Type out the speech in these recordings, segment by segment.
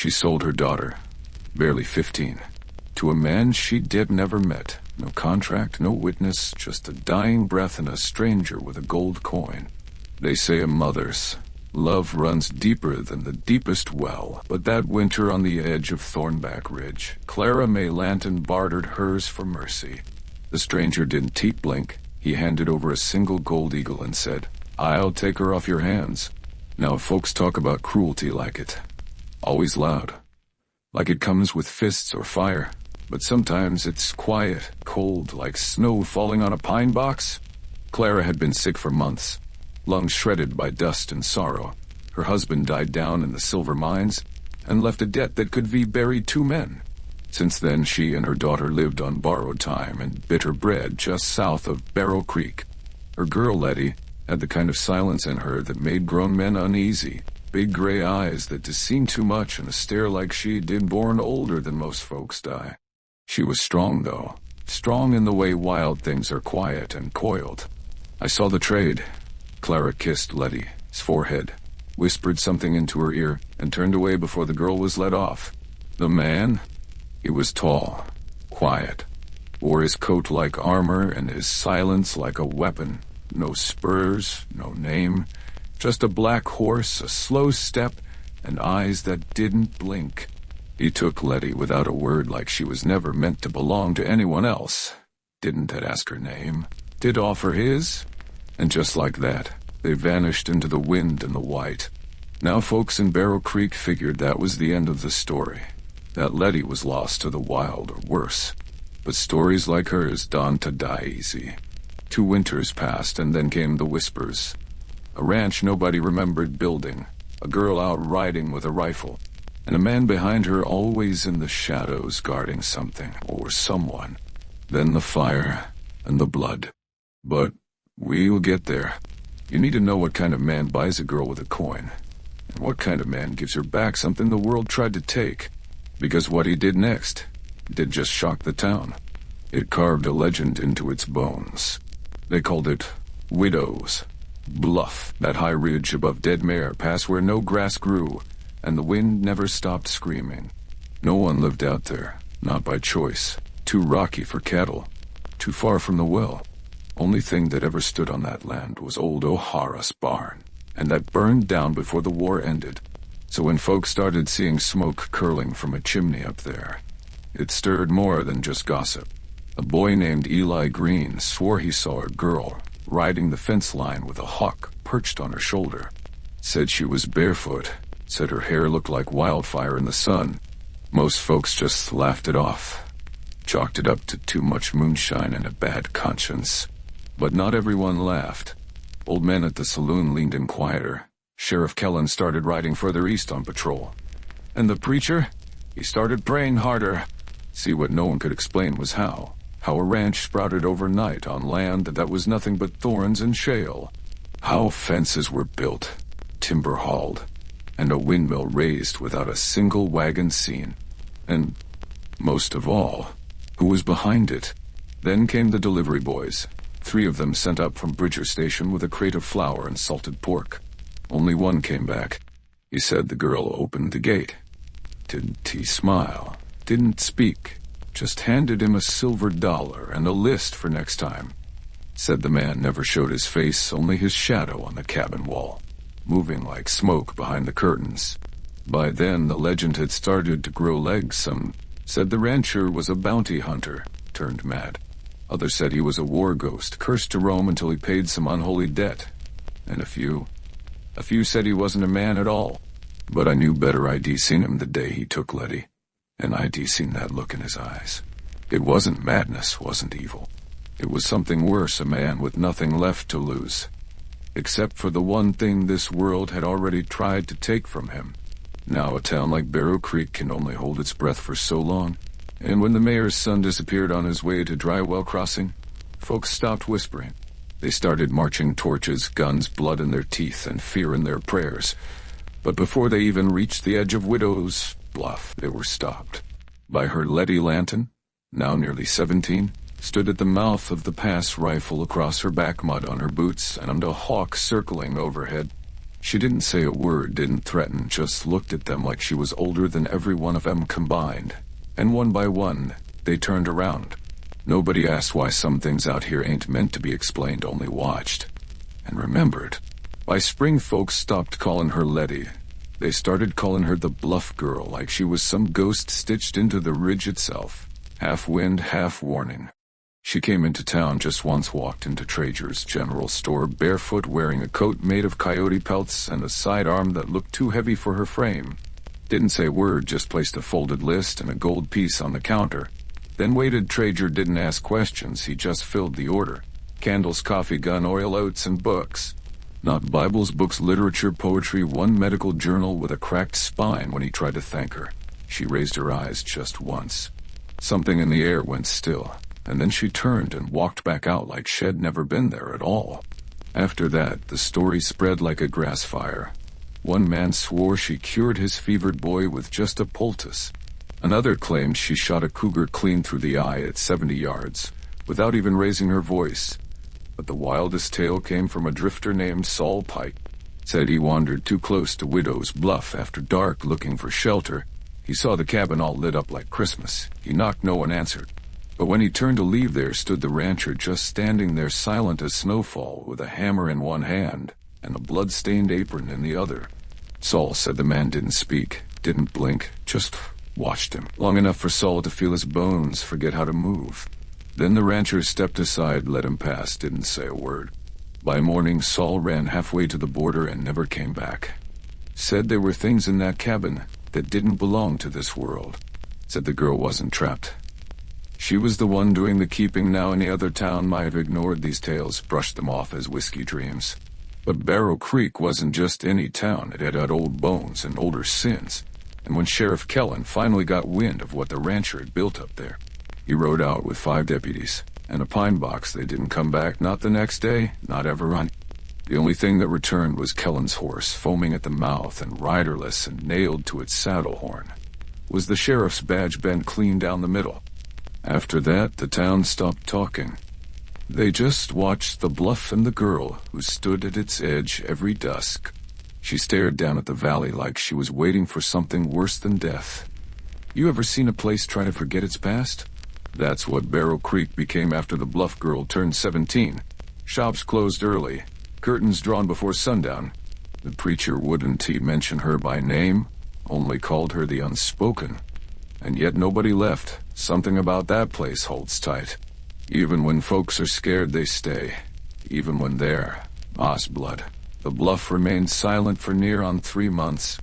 She sold her daughter, barely 15, to a man she'd never met. No contract, no witness, just a dying breath and a stranger with a gold coin. They say a mother's love runs deeper than the deepest well, but that winter on the edge of Thornback Ridge, Clara May Lanton bartered hers for mercy. The stranger didn't blink. He handed over a single gold eagle and said, "I'll take her off your hands." Now folks talk about cruelty like it. Always loud. Like it comes with fists or fire. But sometimes it's quiet, cold, like snow falling on a pine box. Clara had been sick for months, lungs shredded by dust and sorrow. Her husband died down in the silver mines and left a debt that could bury two men. Since then, she and her daughter lived on borrowed time and bitter bread just south of Barrow Creek. Her girl, Letty, had the kind of silence in her that made grown men uneasy. Big gray eyes that just seen too much and a stare like she did born older than most folks die. She was strong, though. Strong in the way wild things are quiet and coiled. I saw the trade. Clara kissed Letty's forehead, whispered something into her ear, and turned away before the girl was let off. The man? He was tall, quiet, wore his coat like armor and his silence like a weapon. No spurs, no name, just a black horse, a slow step, and eyes that didn't blink. He took Letty without a word like she was never meant to belong to anyone else. Didn't ask her name, did offer his, and just like that, they vanished into the wind and the white. Now folks in Barrow Creek figured that was the end of the story, that Letty was lost to the wild or worse. But stories like hers dawned to die easy. 2 winters passed and then came the whispers. A ranch nobody remembered building, a girl out riding with a rifle, and a man behind her always in the shadows guarding something or someone. Then the fire and the blood. But we'll get there. You need to know what kind of man buys a girl with a coin, and what kind of man gives her back something the world tried to take. Because what he did next did just shock the town. It carved a legend into its bones. They called it Widow's Bluff, that high ridge above Dead Mare Pass where no grass grew, and the wind never stopped screaming. No one lived out there, not by choice. Too rocky for cattle, too far from the well. Only thing that ever stood on that land was old O'Hara's barn, and that burned down before the war ended. So when folks started seeing smoke curling from a chimney up there, it stirred more than just gossip. A boy named Eli Green swore he saw a girl riding the fence line with a hawk perched on her shoulder. Said she was barefoot. Said her hair looked like wildfire in the sun. Most folks just laughed it off, chalked it up to too much moonshine and a bad conscience. But not everyone laughed. Old men at the saloon leaned in quieter. Sheriff Kellen started riding further east on patrol. And the preacher? He started praying harder. See, what no one could explain was how a ranch sprouted overnight on land that was nothing but thorns and shale. How fences were built, timber hauled, and a windmill raised without a single wagon seen. And, most of all, who was behind it? Then came the delivery boys, 3 of them sent up from Bridger Station with a crate of flour and salted pork. Only one came back. He said the girl opened the gate. Didn't he smile? Didn't speak. Just handed him a silver dollar and a list for next time. Said the man never showed his face, only his shadow on the cabin wall, moving like smoke behind the curtains. By then, the legend had started to grow legs. Some said the rancher was a bounty hunter, turned mad. Others said he was a war ghost, cursed to roam until he paid some unholy debt. And a few said he wasn't a man at all. But I knew better. I'd seen him the day he took Letty, and I'd seen that look in his eyes. It wasn't madness, wasn't evil. It was something worse, a man with nothing left to lose, except for the one thing this world had already tried to take from him. Now a town like Barrow Creek can only hold its breath for so long, and when the mayor's son disappeared on his way to Drywell Crossing, folks stopped whispering. They started marching torches, guns, blood in their teeth, and fear in their prayers. But before they even reached the edge of Widow's Bluff, they were stopped by her Letty Lanton, now nearly 17, stood at the mouth of the pass, rifle across her back, mud on her boots, and a hawk circling overhead. She didn't say a word, didn't threaten, just looked at them like she was older than every one of them combined. And one by one, they turned around. Nobody asked why some things out here ain't meant to be explained, only watched. And remembered. By spring, folks stopped calling her Letty. They started calling her the Bluff Girl, like she was some ghost stitched into the ridge itself. Half wind, half warning. She came into town just once, walked into Traeger's general store barefoot, wearing a coat made of coyote pelts and a sidearm that looked too heavy for her frame. Didn't say a word, just placed a folded list and a gold piece on the counter. Then waited. Traeger didn't ask questions, he just filled the order. Candles, coffee, gun, oil, oats, and books. Not Bibles, books, literature, poetry, one medical journal with a cracked spine. When he tried to thank her, she raised her eyes just once. Something in the air went still, and then she turned and walked back out like she'd never been there at all. After that, the story spread like a grass fire. One man swore she cured his fevered boy with just a poultice. Another claimed she shot a cougar clean through the eye at 70 yards, without even raising her voice. But the wildest tale came from a drifter named Saul Pike. Said he wandered too close to Widow's Bluff after dark looking for shelter. He saw the cabin all lit up like Christmas. He knocked, no one answered. But when he turned to leave, there stood the rancher just standing there, silent as snowfall, with a hammer in one hand and a blood-stained apron in the other. Saul said the man didn't speak, didn't blink, just watched him, long enough for Saul to feel his bones forget how to move. Then the rancher stepped aside, let him pass, didn't say a word. By morning, Saul ran halfway to the border and never came back. Said there were things in that cabin that didn't belong to this world. Said the girl wasn't trapped. She was the one doing the keeping. Now any other town might have ignored these tales, brushed them off as whiskey dreams. But Barrow Creek wasn't just any town. It had old bones and older sins. And when Sheriff Kellen finally got wind of what the rancher had built up there, he rode out with 5 deputies and a pine box. They didn't come back, not the next day, not ever on. The only thing that returned was Kellen's horse, foaming at the mouth and riderless and nailed to its saddle horn. Was the sheriff's badge bent clean down the middle. After that, the town stopped talking. They just watched the bluff and the girl who stood at its edge every dusk. She stared down at the valley like she was waiting for something worse than death. You ever seen a place try to forget its past? That's what Barrow Creek became after the Bluff girl turned 17. Shops closed early, curtains drawn before sundown. The preacher wouldn't he mention her by name, only called her the unspoken. And yet nobody left. Something about that place holds tight. Even when folks are scared, they stay. Even when they're moss blood. The Bluff remained silent for near on 3 months.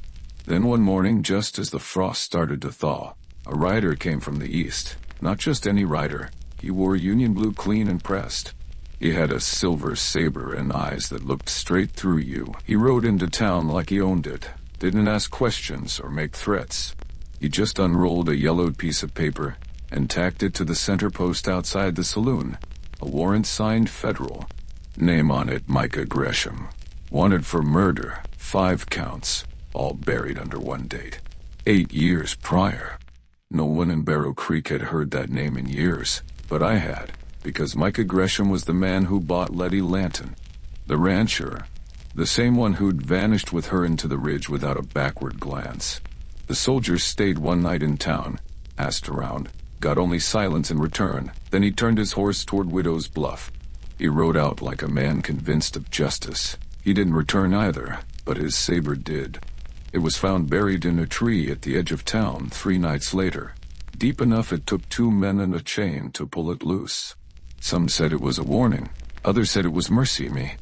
Then one morning, just as the frost started to thaw, a rider came from the east. Not just any rider. He wore Union blue, clean and pressed. He had a silver saber and eyes that looked straight through you. He rode into town like he owned it. Didn't ask questions or make threats. He just unrolled a yellowed piece of paper and tacked it to the center post outside the saloon. A warrant signed federal. Name on it, Micah Gresham. Wanted for murder, 5 counts, all buried under one date. 8 years prior. No one in Barrow Creek had heard that name in years, but I had, because Micah Gresham was the man who bought Letty Lanton, the rancher, the same one who'd vanished with her into the ridge without a backward glance. The soldiers stayed one night in town, asked around, got only silence in return. Then he turned his horse toward Widow's Bluff. He rode out like a man convinced of justice. He didn't return either, but his saber did. It was found buried in a tree at the edge of town 3 nights later, deep enough it took 2 men and a chain to pull it loose. Some said it was a warning, others said it was mercy me.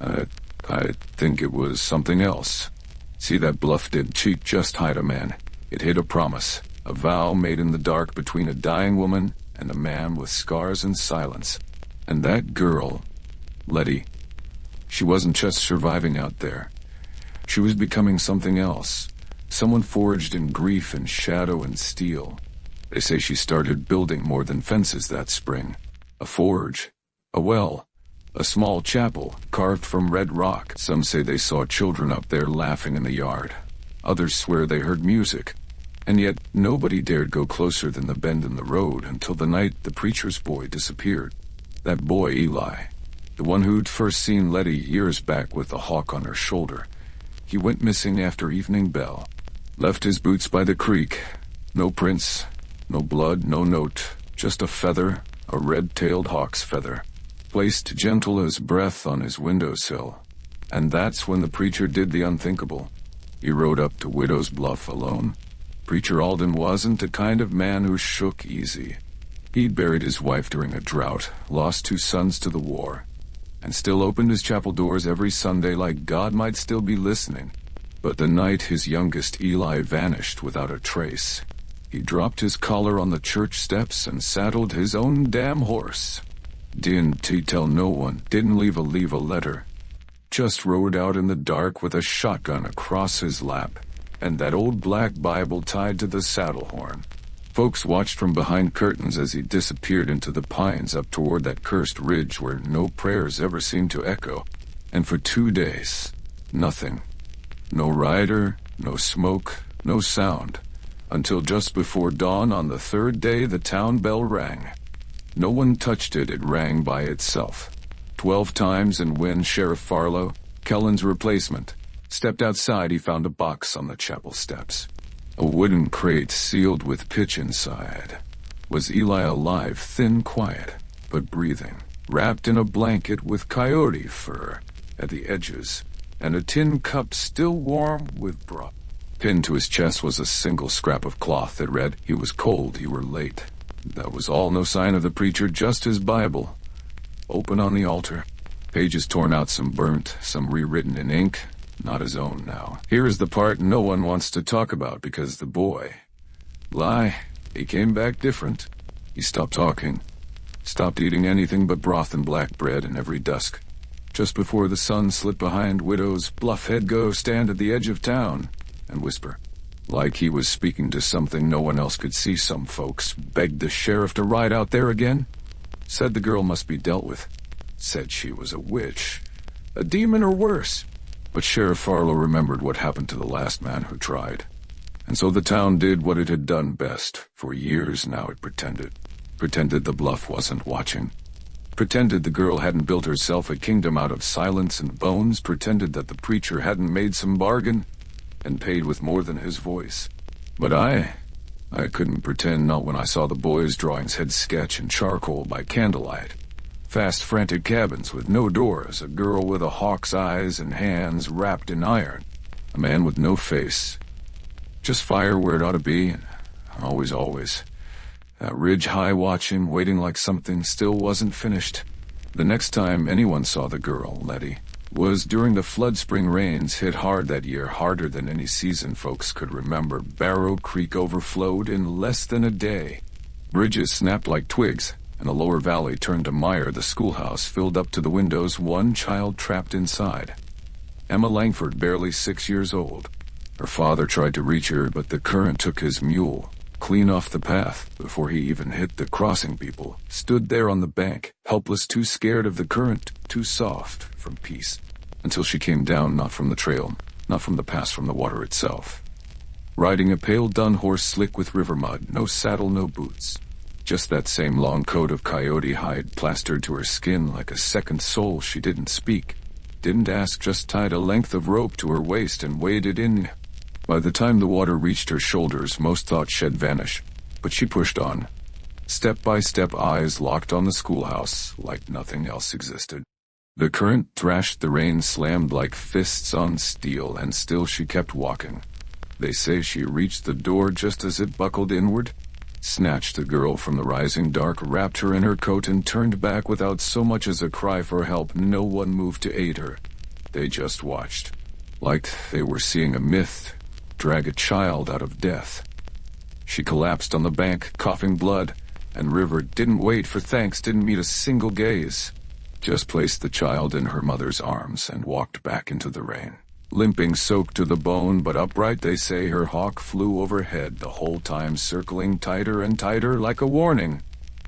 I think it was something else. See, that bluff did cheat just hide a man. It hid a promise, a vow made in the dark between a dying woman and a man with scars and silence. And that girl, Letty, she wasn't just surviving out there. She was becoming something else, someone forged in grief and shadow and steel. They say she started building more than fences that spring. A forge, a well, a small chapel carved from red rock. Some say they saw children up there laughing in the yard. Others swear they heard music. And yet nobody dared go closer than the bend in the road until the night the preacher's boy disappeared. That boy, Eli, the one who'd first seen Letty years back with the hawk on her shoulder. He went missing after evening bell. Left his boots by the creek. No prints, no blood, no note, just a feather, a red-tailed hawk's feather, placed gentle as breath on his windowsill. And that's when the preacher did the unthinkable. He rode up to Widow's Bluff alone. Preacher Alden wasn't the kind of man who shook easy. He'd buried his wife during a drought, lost 2 sons to the war, and still opened his chapel doors every Sunday like God might still be listening. But the night his youngest Eli vanished without a trace, he dropped his collar on the church steps and saddled his own damn horse. Didn't he tell no one, didn't leave a letter. Just rode out in the dark with a shotgun across his lap, and that old black Bible tied to the saddle horn. Folks watched from behind curtains as he disappeared into the pines up toward that cursed ridge where no prayers ever seemed to echo. And for 2 days, nothing. No rider, no smoke, no sound. Until just before dawn on the 3rd day the town bell rang. No one touched it, it rang by itself. 12 times, and when Sheriff Farlow, Kellen's replacement, stepped outside, he found a box on the chapel steps. A wooden crate sealed with pitch inside. Was Eli alive, thin, quiet, but breathing, wrapped in a blanket with coyote fur at the edges, and a tin cup still warm with broth. Pinned to his chest was a single scrap of cloth that read, "He was cold, you were late." That was all, no sign of the preacher, just his Bible. Open on the altar. Pages torn out, some burnt, some rewritten in ink. Not his own now. Here is the part no one wants to talk about because the boy... he came back different. He stopped talking. Stopped eating anything but broth and black bread, and every dusk, just before the sun slipped behind Widow's Bluff, he'd go stand at the edge of town and whisper. Like he was speaking to something no one else could see. Some folks begged the sheriff to ride out there again. Said the girl must be dealt with. Said she was a witch. A demon or worse. But Sheriff Farlow remembered what happened to the last man who tried. And so the town did what it had done best. For years now it pretended. Pretended the bluff wasn't watching. Pretended the girl hadn't built herself a kingdom out of silence and bones. Pretended that the preacher hadn't made some bargain and paid with more than his voice. But I couldn't pretend, not when I saw the boys' drawings, head sketch in charcoal by candlelight. Fast, frantic cabins with no doors, a girl with a hawk's eyes and hands wrapped in iron, a man with no face. Just fire where it ought to be, and always, that ridge high watching, waiting like something still wasn't finished. The next time anyone saw the girl, Letty, was during the flood spring rains hit hard that year, harder than any season folks could remember. Barrow Creek overflowed in less than a day. Bridges snapped like twigs, and the lower valley turned to mire. The schoolhouse filled up to the windows, one child trapped inside. Emma Langford, barely 6 years old. Her father tried to reach her, but the current took his mule clean off the path before he even hit the crossing people. Stood there on the bank, helpless, too scared of the current, too soft from peace, until she came down, not from the trail, not from the pass, from the water itself. Riding a pale dun horse slick with river mud, no saddle, no boots. Just that same long coat of coyote hide plastered to her skin like a second soul. She didn't speak, didn't ask, just tied a length of rope to her waist and waded in. By the time the water reached her shoulders, most thought she'd vanish, but she pushed on. Step by step, eyes locked on the schoolhouse, like nothing else existed. The current thrashed, the rain slammed like fists on steel, and still she kept walking. They say she reached the door just as it buckled inward, snatched the girl from the rising dark, wrapped her in her coat, and turned back without so much as a cry for help. No one moved to aid her. They just watched, like they were seeing a myth drag a child out of death. She collapsed on the bank, coughing blood, and River didn't wait for thanks, didn't meet a single gaze. Just placed the child in her mother's arms and walked back into the rain. Limping, soaked to the bone, but upright. They say her hawk flew overhead, the whole time circling tighter and tighter like a warning.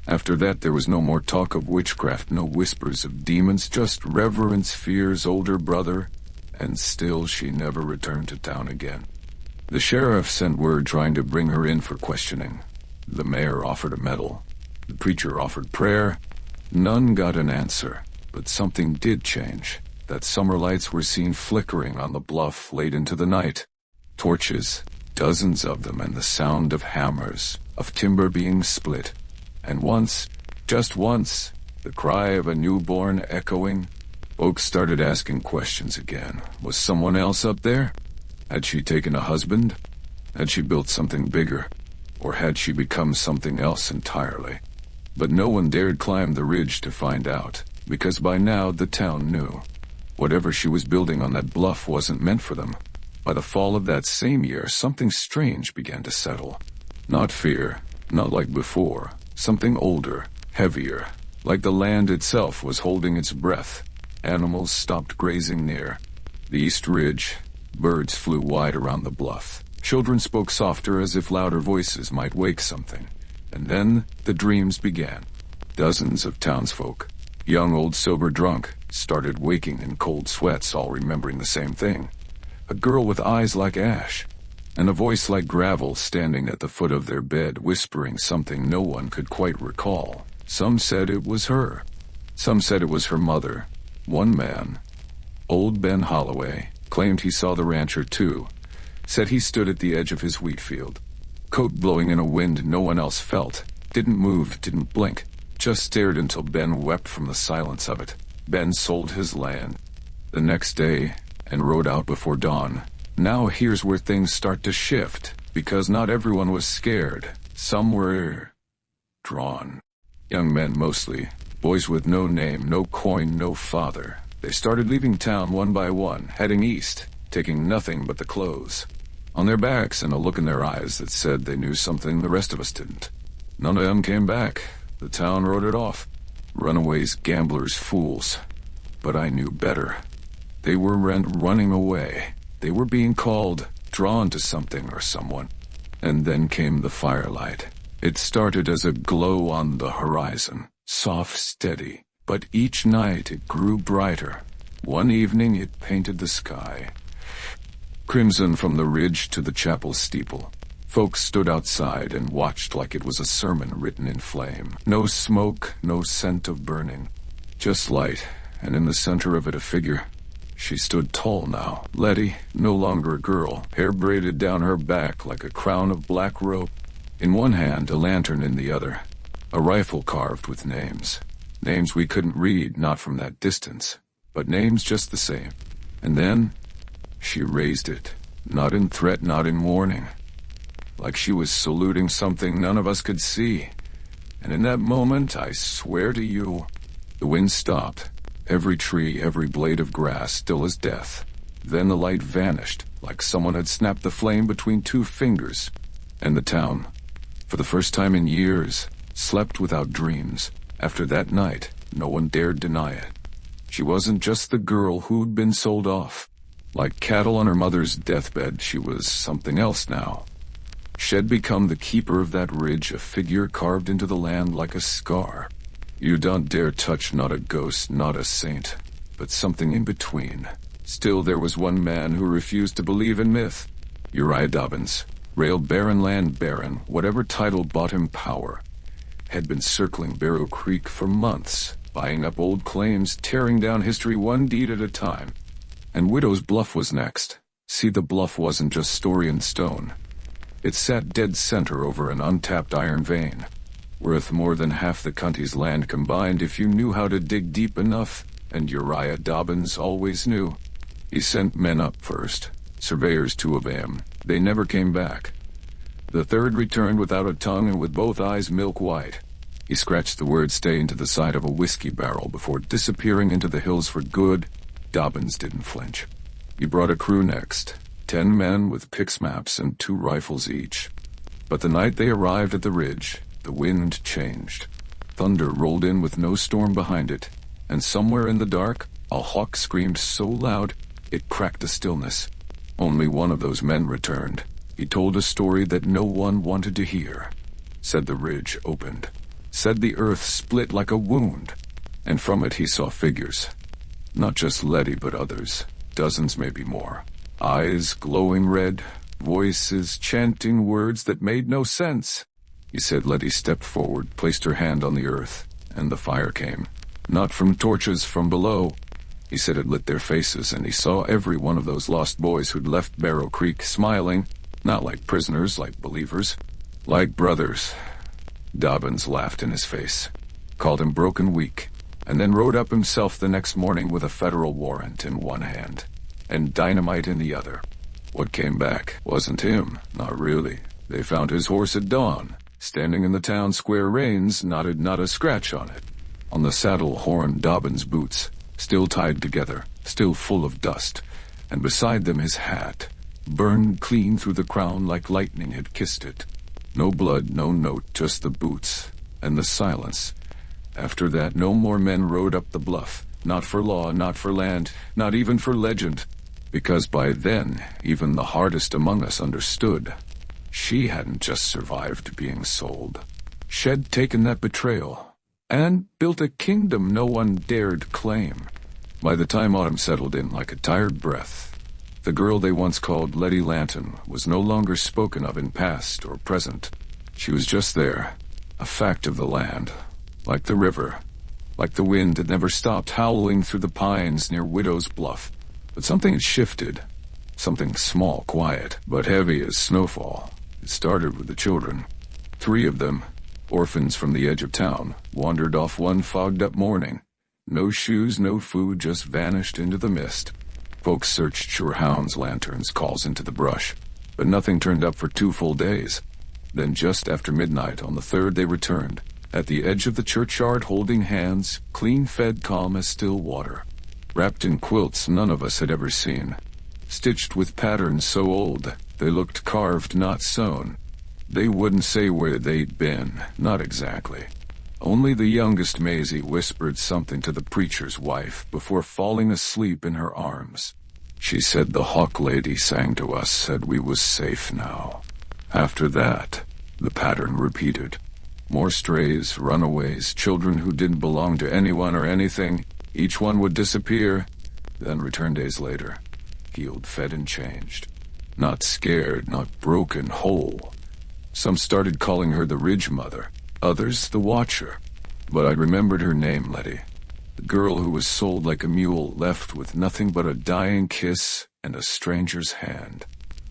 After that there was no more talk of witchcraft, no whispers of demons, just reverence, fear's older brother, and still she never returned to town again. The sheriff sent word trying to bring her in for questioning. The mayor offered a medal. The preacher offered prayer. None got an answer, but something did change. that summer lights were seen flickering on the bluff late into the night. Torches, dozens of them, and the sound of hammers, of timber being split. And once, just once, the cry of a newborn echoing. Folks started asking questions again. Was someone else up there? Had she taken a husband? Had she built something bigger? Or had she become something else entirely? But no one dared climb the ridge to find out, because by now the town knew. Whatever she was building on that bluff wasn't meant for them. By the fall of that same year, something strange began to settle. Not fear, not like before. Something older, heavier, like the land itself was holding its breath. Animals stopped grazing near the east ridge. Birds flew wide around the bluff. Children spoke softer as if louder voices might wake something. And then the dreams began. Dozens of townsfolk, young, old, sober, drunk, started waking in cold sweats, all remembering the same thing. A girl with eyes like ash, and a voice like gravel standing at the foot of their bed, whispering something no one could quite recall. Some said it was her. Some said it was her mother. One man, old Ben Holloway, claimed he saw the rancher too. Said he stood at the edge of his wheat field, coat blowing in a wind no one else felt. Didn't move, didn't blink, just stared until Ben wept from the silence of it. Ben sold his land the next day and rode out before dawn. Now here's where things start to shift, because not everyone was scared. Some were drawn. Young men mostly, boys with no name, no coin, no father. They started leaving town one by one, heading east, taking nothing but the clothes on their backs and a look in their eyes that said they knew something the rest of us didn't. None of them came back. The town wrote it off. Runaways, gamblers, fools. But I knew better. They were running away. They were being called, drawn to something or someone. And then came the firelight. It started as a glow on the horizon, soft, steady, but each night it grew brighter. One evening it painted the sky, crimson from the ridge to the chapel steeple. Folks stood outside and watched like it was a sermon written in flame. No smoke, no scent of burning, just light, and in the center of it a figure. She stood tall now, Letty, no longer a girl, hair braided down her back like a crown of black rope. In one hand, a lantern in the other, a rifle carved with names. Names we couldn't read, not from that distance, but names just the same. And then, she raised it, not in threat, not in warning, like she was saluting something none of us could see. And in that moment, I swear to you, the wind stopped. Every tree, every blade of grass, still as death. Then the light vanished, like someone had snapped the flame between two fingers. And the town, for the first time in years, slept without dreams. After that night, no one dared deny it. She wasn't just the girl who'd been sold off. Like cattle on her mother's deathbed, she was something else now. She'd become the keeper of that ridge, a figure carved into the land like a scar. You don't dare touch not a ghost, not a saint, but something in between. Still, there was one man who refused to believe in myth. Uriah Dobbins, rail baron, land baron, whatever title bought him power, had been circling Barrow Creek for months, buying up old claims, tearing down history one deed at a time. And Widow's Bluff was next. See, the bluff wasn't just story and stone. It sat dead center over an untapped iron vein, worth more than half the county's land combined if you knew how to dig deep enough, and Uriah Dobbins always knew. He sent men up first, surveyors, 2 of them. They never came back. The third returned without a tongue and with both eyes milk white. He scratched the word stay into the side of a whiskey barrel before disappearing into the hills for good. Dobbins didn't flinch. He brought a crew next, 10 men with pix maps and 2 rifles each. But the night they arrived at the ridge, the wind changed. Thunder rolled in with no storm behind it, and somewhere in the dark, a hawk screamed so loud, it cracked the stillness. Only one of those men returned. He told a story that no one wanted to hear. Said the ridge opened. Said the earth split like a wound, and from it he saw figures. Not just Letty, but others. Dozens, maybe more. Eyes glowing red, voices chanting words that made no sense. He said Letty stepped forward, placed her hand on the earth, and the fire came. Not from torches from below, He said it lit their faces, and he saw every one of those lost boys who'd left Barrow Creek smiling, not like prisoners, like believers, like brothers. Dobbins laughed in his face, called him broken weak, and then rode up himself the next morning with a federal warrant in one hand and dynamite in the other. What came back wasn't him, not really. They found his horse at dawn, standing in the town square reins, not a scratch on it. On the saddle horn, Dobbins' boots, still tied together, still full of dust, and beside them his hat, burned clean through the crown like lightning had kissed it. No blood, no note, just the boots, and the silence. After that, no more men rode up the bluff, not for law, not for land, not even for legend, because by then, even the hardest among us understood. She hadn't just survived being sold. She'd taken that betrayal, and built a kingdom no one dared claim. By the time autumn settled in like a tired breath, the girl they once called Letty Lanton was no longer spoken of in past or present. She was just there, a fact of the land, like the river, like the wind that never stopped howling through the pines near Widow's Bluff. But something had shifted, something small, quiet, but heavy as snowfall. It started with the children. 3 of them, orphans from the edge of town, wandered off one fogged-up morning. No shoes, no food, just vanished into the mist. Folks searched sure hounds, lanterns, calls into the brush, but nothing turned up for 2 full days. Then just after midnight on the 3rd they returned, at the edge of the churchyard holding hands, clean-fed, calm as still water. Wrapped in quilts none of us had ever seen, stitched with patterns so old they looked carved, not sewn. They wouldn't say where they'd been, not exactly. Only the youngest Maisie whispered something to the preacher's wife before falling asleep in her arms. She said the Hawk Lady sang to us, said we was safe now. After that, the pattern repeated. More strays, runaways, children who didn't belong to anyone or anything. Each one would disappear, then return days later, healed, fed, and changed. Not scared, not broken, whole. Some started calling her the Ridge Mother, others the Watcher. But I remembered her name, Letty. The girl who was sold like a mule, left with nothing but a dying kiss and a stranger's hand.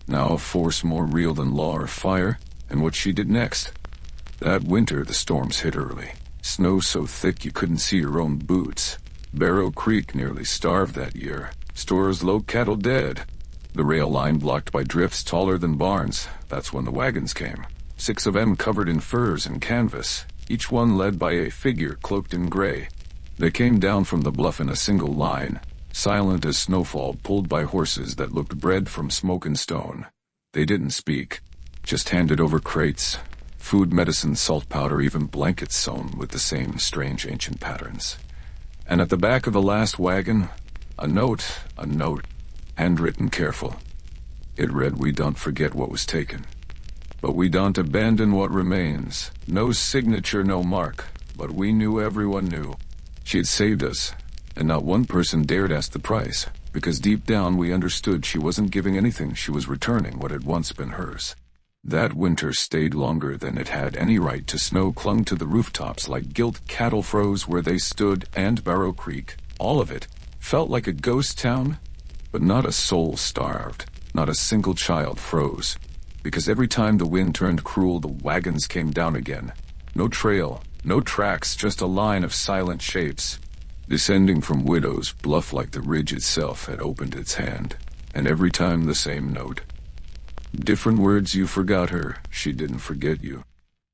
Now a force more real than law or fire, and what she did next. That winter the storms hit early. Snow so thick you couldn't see your own boots. Barrow Creek nearly starved that year. Stores low, cattle dead. The rail line blocked by drifts taller than barns. That's when the wagons came. 6 of them covered in furs and canvas, each one led by a figure cloaked in gray. They came down from the bluff in a single line, silent as snowfall, pulled by horses that looked bred from smoke and stone. They didn't speak, just handed over crates, food, medicine, salt powder, even blankets sewn with the same strange ancient patterns. And at the back of the last wagon, a note, handwritten careful. It read, "We don't forget what was taken, but we don't abandon what remains. No signature, no mark, but we knew everyone knew." She had saved us, and not one person dared ask the price, because deep down we understood she wasn't giving anything, she was returning what had once been hers. That winter stayed longer than it had any right to. Snow clung to the rooftops like gilt cattle froze where they stood, and Barrow Creek, all of it, felt like a ghost town, but not a soul starved, not a single child froze, because every time the wind turned cruel the wagons came down again. No trail, no tracks, just a line of silent shapes. Descending from Widow's Bluff like the ridge itself had opened its hand, and every time the same note. Different words. You forgot her, she didn't forget you.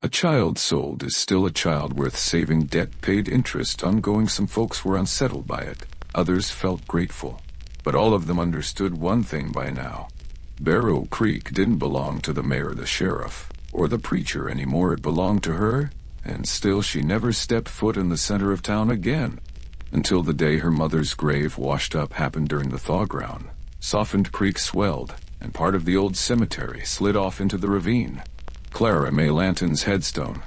A child sold is still a child worth saving. Debt paid interest ongoing. Some folks were unsettled by it, others felt grateful. But all of them understood one thing by now. Barrow Creek didn't belong to the mayor, the sheriff, or the preacher anymore. It belonged to her, and still she never stepped foot in the center of town again. Until the day her mother's grave washed up happened during the thaw ground. Softened creek swelled, and part of the old cemetery slid off into the ravine. Clara May Lanton's headstone,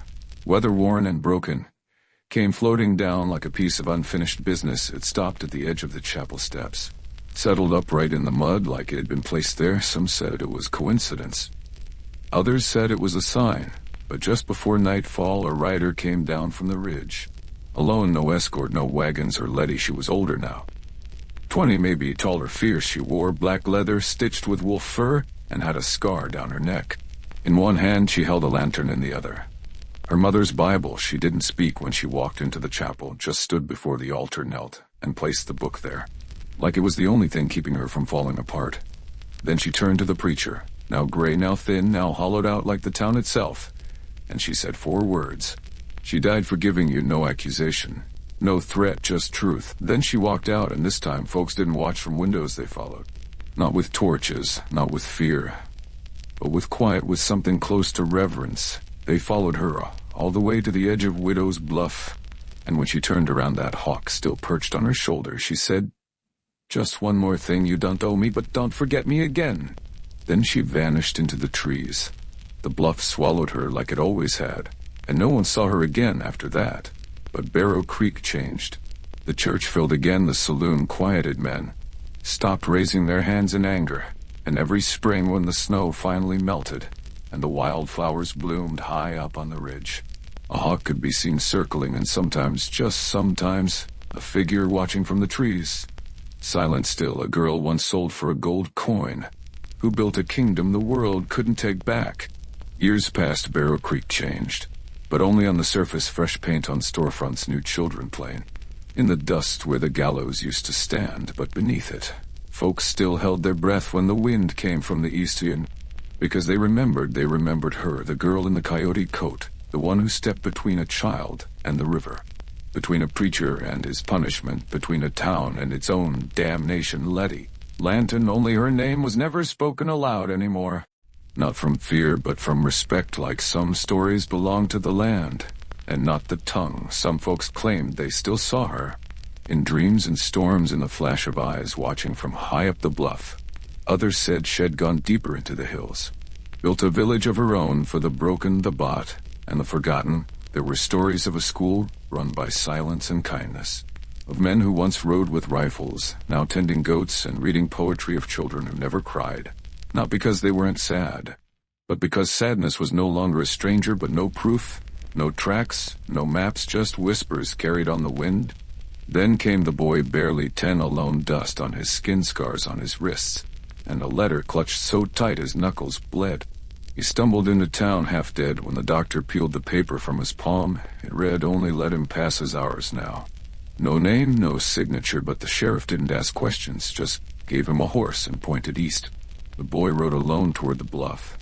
weather-worn and broken, came floating down like a piece of unfinished business. It stopped at the edge of the chapel steps, settled upright in the mud like it had been placed there. Some said it was coincidence. Others said it was a sign, but just before nightfall a rider came down from the ridge. Alone, no escort, no wagons or Letty. She was older now. 20, maybe tall or fierce. She wore black leather stitched with wolf fur and had a scar down her neck. In one hand she held a lantern in the other. Her mother's Bible. She didn't speak when she walked into the chapel, just stood before the altar, knelt, and placed the book there, like it was the only thing keeping her from falling apart. Then she turned to the preacher, now gray, now thin, now hollowed out like the town itself, and she said 4 words. She died forgiving you, no accusation, no threat, just truth. Then she walked out, and this time folks didn't watch from windows, they followed. Not with torches, not with fear, but with quiet, with something close to reverence. They followed her all the way to the edge of Widow's Bluff, and when she turned around, that hawk still perched on her shoulder, she said, "Just one more thing, you don't owe me, but don't forget me again." Then she vanished into the trees. The bluff swallowed her like it always had, and no one saw her again after that. But Barrow Creek changed. The church filled again, the saloon quieted, men stopped raising their hands in anger, and every spring when the snow finally melted and the wildflowers bloomed high up on the ridge, a hawk could be seen circling, and sometimes, just sometimes, a figure watching from the trees. Silent still, a girl once sold for a gold coin, who built a kingdom the world couldn't take back. Years passed, Barrow Creek changed, but only on the surface. Fresh paint on storefronts, new children playing in the dust where the gallows used to stand, but beneath it, folks still held their breath when the wind came from the east, because they remembered her, the girl in the coyote coat, the one who stepped between a child and the river, between a preacher and his punishment, between a town and its own damnation. Letty Lanton, only her name was never spoken aloud anymore. Not from fear, but from respect, like some stories belonged to the land, and not the tongue. Some folks claimed they still saw her, in dreams and storms, in the flash of eyes, watching from high up the bluff. Others said she'd gone deeper into the hills, built a village of her own for the broken, the bought, and the forgotten. There were stories of a school run by silence and kindness, of men who once rode with rifles, now tending goats and reading poetry, of children who never cried, not because they weren't sad, but because sadness was no longer a stranger. But no proof, no tracks, no maps, just whispers carried on the wind. Then came the boy, barely 10, alone, dust on his skin, scars on his wrists, and a letter clutched so tight his knuckles bled. He stumbled into town half dead. When the doctor peeled the paper from his palm, it read, "Only let him pass as ours now." No name, no signature, but the sheriff didn't ask questions, just gave him a horse and pointed east. The boy rode alone toward the bluff,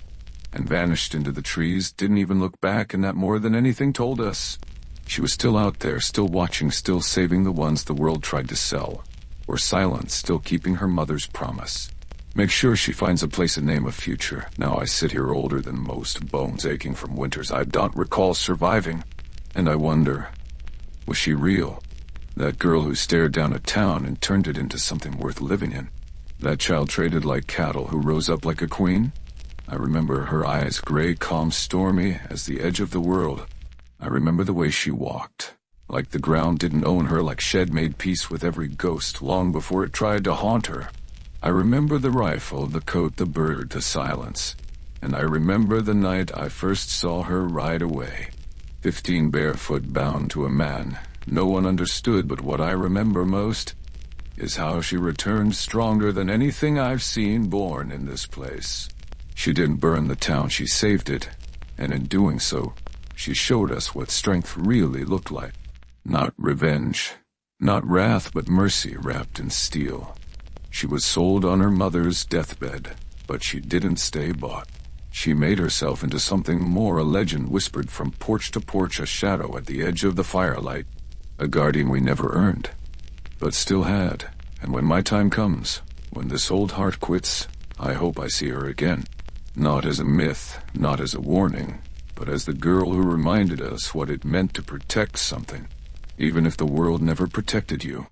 and vanished into the trees, didn't even look back, and that more than anything told us she was still out there, still watching, still saving the ones the world tried to sell, or silence, still keeping her mother's promise. Make sure she finds a place, a name, a future. Now I sit here older than most, bones aching from winters I don't recall surviving, and I wonder, was she real? That girl who stared down a town and turned it into something worth living in? That child traded like cattle who rose up like a queen? I remember her eyes, gray, calm, stormy as the edge of the world. I remember the way she walked, like the ground didn't own her, like she'd made peace with every ghost long before it tried to haunt her. I remember the rifle, the coat, the bird, the silence, and I remember the night I first saw her ride away. 15, barefoot, bound to a man no one understood, but what I remember most is how she returned stronger than anything I've seen born in this place. She didn't burn the town, she saved it, and in doing so, she showed us what strength really looked like. Not revenge, not wrath, but mercy wrapped in steel. She was sold on her mother's deathbed, but she didn't stay bought. She made herself into something more, a legend whispered from porch to porch, a shadow at the edge of the firelight, a guardian we never earned, but still had. And when my time comes, when this old heart quits, I hope I see her again. Not as a myth, not as a warning, but as the girl who reminded us what it meant to protect something, even if the world never protected you.